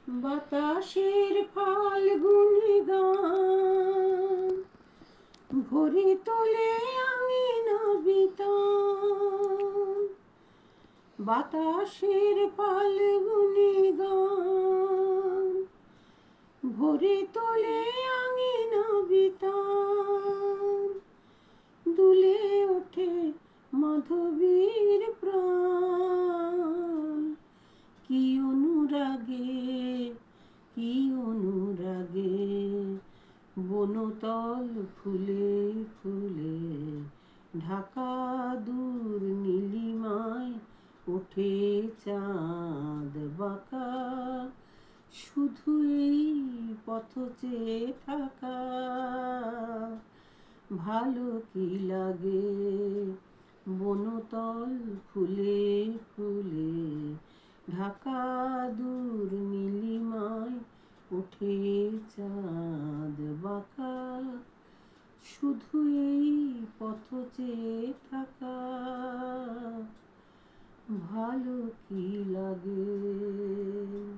বাতাসের ফাল্গুনি গান ভরে তোলে আঙিনা বিতান। বাতাসের ফাল্গুনি গান ভরে তোলে আঙিনা বিতান। দুলে ওঠে মাধবীর প্রাণ। কি অনুরাগে, কি অনুরাগে বনতল ফুলে ফুলে ঢাকা দূর নীলিমায় ওঠে চাঁদ বাঁকা। শুধু এই পথ চেয়ে থাকা ভালো কি লাগে। বনতল ফুলে ফুলে ঢাকা দূর নীলিমায় ওঠে চাঁদ বাঁকা। শুধু এই পথ চেয়ে থাকা ভালো কি লাগে।